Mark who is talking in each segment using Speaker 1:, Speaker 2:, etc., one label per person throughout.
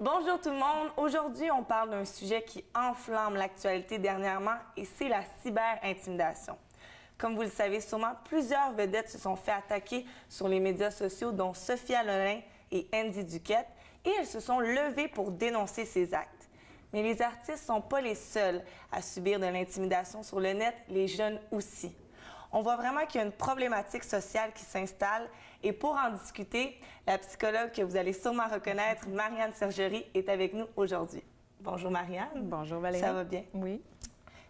Speaker 1: Bonjour tout le monde. Aujourd'hui, on parle d'un sujet qui enflamme l'actualité dernièrement et c'est la cyberintimidation. Comme vous le savez sûrement, plusieurs vedettes se sont fait attaquer sur les médias sociaux, dont Sophia Loren et Andy Duquette, et elles se sont levées pour dénoncer ces actes. Mais les artistes ne sont pas les seuls à subir de l'intimidation sur le net, les jeunes aussi. On voit vraiment qu'il y a une problématique sociale qui s'installe et pour en discuter, la psychologue que vous allez sûrement reconnaître, Marianne Sergerie, est avec nous aujourd'hui. Bonjour Marianne.
Speaker 2: Bonjour Valérie.
Speaker 1: Ça va bien?
Speaker 2: Oui.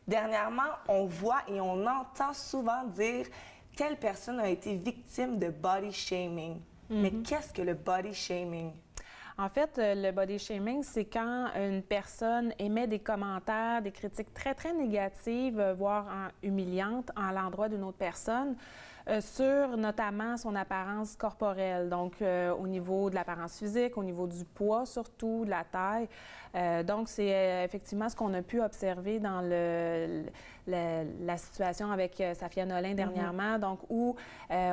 Speaker 1: Dernièrement, on voit et on entend souvent dire « telle personne a été victime de body shaming ». Mais qu'est-ce que le body shaming?
Speaker 2: En fait, le body shaming, c'est quand une personne émet des commentaires, des critiques très, très négatives, voire humiliantes à l'endroit d'une autre personne, sur notamment son apparence corporelle, donc au niveau de l'apparence physique, au niveau du poids surtout, de la taille. Donc, c'est effectivement ce qu'on a pu observer dans la situation avec Sophia Loren dernièrement, donc où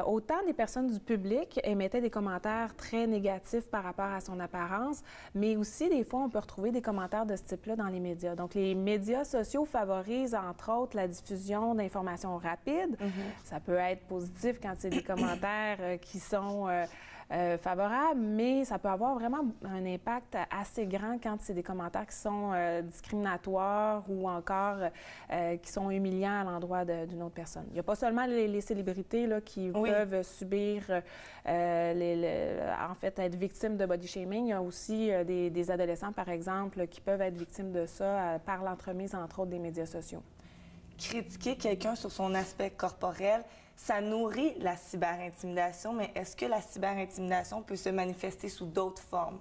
Speaker 2: autant des personnes du public émettaient des commentaires très négatifs par rapport à son apparence, mais aussi des fois on peut retrouver des commentaires de ce type-là dans les médias. Donc les médias sociaux favorisent entre autres la diffusion d'informations rapides. Ça peut être positif quand c'est des commentaires qui sont favorables, mais ça peut avoir vraiment un impact assez grand quand c'est des commentaires qui sont discriminatoires ou encore qui sont humiliants à l'endroit d'une autre personne. Il n'y a pas seulement les célébrités là, qui peuvent subir, en fait, être victimes de body shaming. Il y a aussi des adolescents, par exemple, qui peuvent être victimes de ça par l'entremise, entre autres, des médias sociaux.
Speaker 1: Critiquer quelqu'un sur son aspect corporel, ça nourrit la cyberintimidation, mais est-ce que la cyberintimidation peut se manifester sous d'autres formes?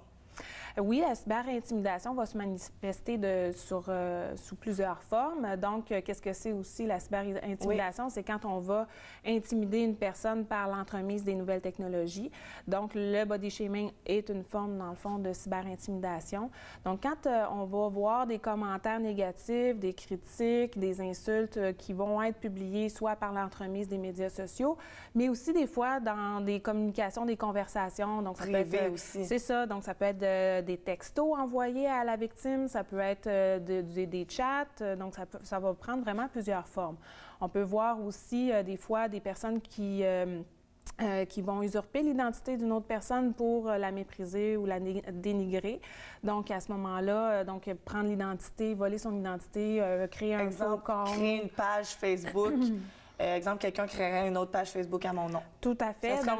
Speaker 2: Oui, la cyberintimidation va se manifester sous plusieurs formes. Donc, qu'est-ce que c'est aussi la cyberintimidation? Oui. C'est quand on va intimider une personne par l'entremise des nouvelles technologies. Donc, le body shaming est une forme, dans le fond, de cyberintimidation. Donc, quand on va voir des commentaires négatifs, des critiques, des insultes qui vont être publiées soit par l'entremise des médias sociaux, mais aussi des fois dans des communications, des conversations. Donc, ça peut être
Speaker 1: aussi.
Speaker 2: C'est ça. Donc, ça peut être des textos envoyés à la victime, ça peut être des chats, donc ça va prendre vraiment plusieurs formes. On peut voir aussi des fois des personnes qui vont usurper l'identité d'une autre personne pour la mépriser ou la dénigrer. Donc, à ce moment-là, prendre l'identité, voler son identité, créer un faux compte.
Speaker 1: Créer une page Facebook. Exemple, quelqu'un créerait une autre page Facebook à mon nom.
Speaker 2: Tout à fait.
Speaker 1: Ça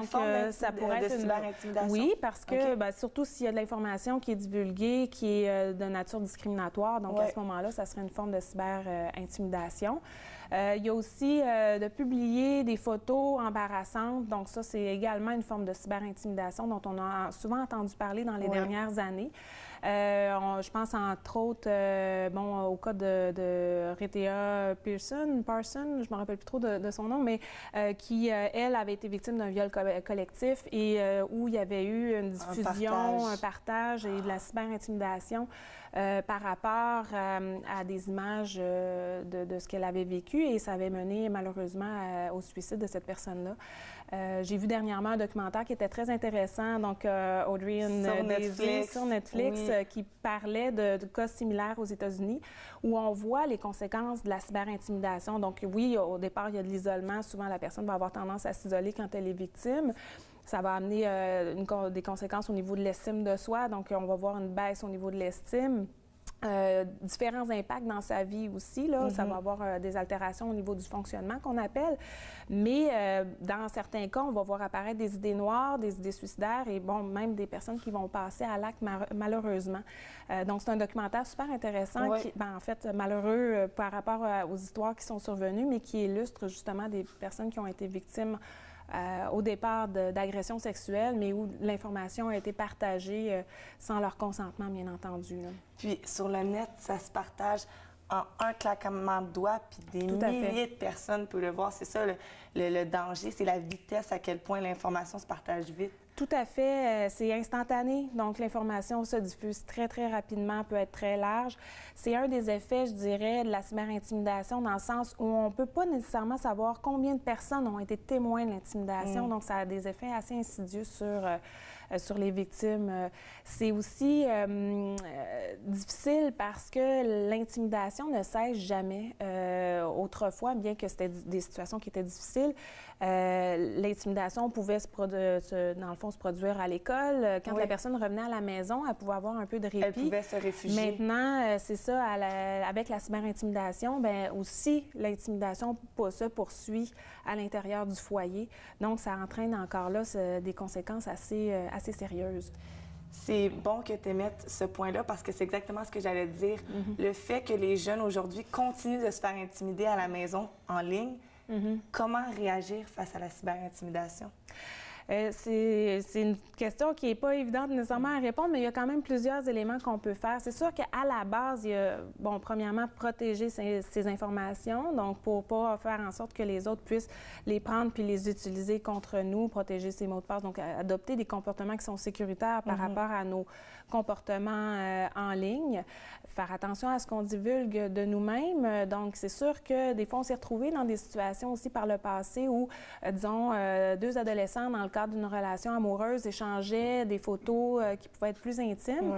Speaker 2: ça pourrait être
Speaker 1: cyberintimidation?
Speaker 2: Oui, parce que surtout s'il y a de l'information qui est divulguée, qui est de nature discriminatoire, donc à ce moment-là, ça serait une forme de cyberintimidation. Il y a aussi de publier des photos embarrassantes, donc ça, c'est également une forme de cyberintimidation dont on a souvent entendu parler dans les dernières années. Je pense entre autres au cas de Rethea Parson, je me rappelle plus trop de son nom, mais qui, elle, avait été victime d'un viol collectif et où il y avait eu une diffusion, un partage et de la cyberintimidation par rapport à des images de ce qu'elle avait vécu et ça avait mené malheureusement au suicide de cette personne-là. J'ai vu dernièrement un documentaire qui était très intéressant, donc Audrey Daisy sur Netflix, qui parlait de cas similaires aux États-Unis où on voit les conséquences de la cyberintimidation. Donc oui, au départ, il y a de l'isolement. Souvent, la personne va avoir tendance à s'isoler quand elle est victime. Ça va amener des conséquences au niveau de l'estime de soi. Donc, on va voir une baisse au niveau de l'estime. Différents impacts dans sa vie aussi. Là. Ça va avoir des altérations au niveau du fonctionnement qu'on appelle. Mais dans certains cas, on va voir apparaître des idées noires, des idées suicidaires et même des personnes qui vont passer à l'acte malheureusement. Donc, c'est un documentaire super intéressant qui, en fait, malheureux par rapport aux histoires qui sont survenues, mais qui illustre justement des personnes qui ont été victimes au départ d'agressions sexuelles, mais où l'information a été partagée sans leur consentement, bien entendu. Là.
Speaker 1: Puis, sur le net, ça se partage en un claquement de doigts, puis des milliers de personnes peuvent le voir. C'est ça, le danger, c'est la vitesse à quel point l'information se partage vite.
Speaker 2: Tout à fait. C'est instantané. Donc, l'information se diffuse très, très rapidement, peut être très large. C'est un des effets, je dirais, de la cyber-intimidation dans le sens où on ne peut pas nécessairement savoir combien de personnes ont été témoins de l'intimidation. Donc, ça a des effets assez insidieux sur sur les victimes. C'est aussi difficile parce que l'intimidation ne cesse jamais. Autrefois, bien que c'était des situations qui étaient difficiles, l'intimidation pouvait dans le fond, se produire à l'école. Quand la personne revenait à la maison, elle pouvait avoir un peu de répit.
Speaker 1: Elle pouvait se réfugier.
Speaker 2: Maintenant, c'est ça, avec la cyberintimidation, bien aussi, l'intimidation se poursuit à l'intérieur du foyer. Donc, ça entraîne encore là des conséquences assez sérieuses.
Speaker 1: C'est bon que tu émettes ce point-là parce que c'est exactement ce que j'allais dire. Le fait que les jeunes aujourd'hui continuent de se faire intimider à la maison, en ligne, comment réagir face à la cyberintimidation?
Speaker 2: C'est une question qui n'est pas évidente nécessairement à répondre, mais il y a quand même plusieurs éléments qu'on peut faire. C'est sûr qu'à la base, il y a, premièrement, protéger ces informations, donc pour pas faire en sorte que les autres puissent les prendre puis les utiliser contre nous, protéger ces mots de passe, donc adopter des comportements qui sont sécuritaires par rapport à nos comportements en ligne, faire attention à ce qu'on divulgue de nous-mêmes. Donc, c'est sûr que des fois, on s'est retrouvés dans des situations aussi par le passé où, disons, deux adolescents dans le cadre d'une relation amoureuse échangeaient des photos qui pouvaient être plus intimes.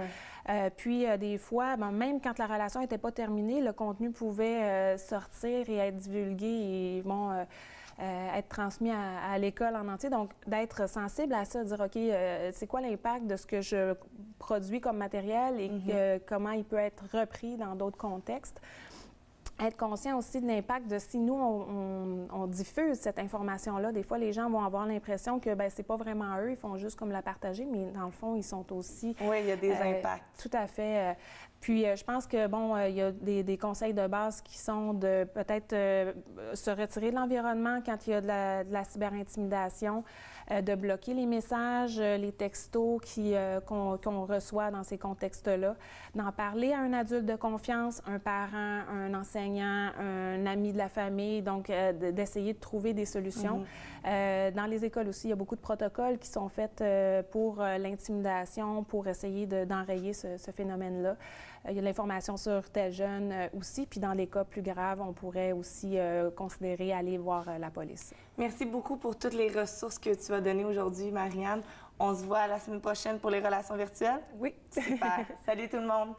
Speaker 2: Puis, des fois, même quand la relation n'était pas terminée, le contenu pouvait sortir et être divulgué et, être transmis à l'école en entier. Donc, d'être sensible à ça, de dire, OK, c'est quoi l'impact de ce que je produis comme matériel et comment il peut être repris dans d'autres contextes. Être conscient aussi de l'impact de si nous, on diffuse cette information-là. Des fois, les gens vont avoir l'impression que c'est pas vraiment eux, ils font juste comme la partager, mais dans le fond, ils sont aussi...
Speaker 1: Oui, il y a des impacts.
Speaker 2: Tout à fait. Puis, je pense que, il y a des conseils de base qui sont de peut-être se retirer de l'environnement quand il y a de la cyberintimidation, de bloquer les messages, les textos qu'on reçoit dans ces contextes-là, d'en parler à un adulte de confiance, un parent, un enseignant, un ami de la famille, donc d'essayer de trouver des solutions. Dans les écoles aussi, il y a beaucoup de protocoles qui sont faits pour l'intimidation, pour essayer d'enrayer ce phénomène-là. Il y a de l'information sur tel jeune aussi, puis dans les cas plus graves, on pourrait aussi considérer aller voir la police.
Speaker 1: Merci beaucoup pour toutes les ressources que tu as données aujourd'hui, Marianne. On se voit la semaine prochaine pour les relations virtuelles?
Speaker 2: Oui.
Speaker 1: Super. Salut tout le monde!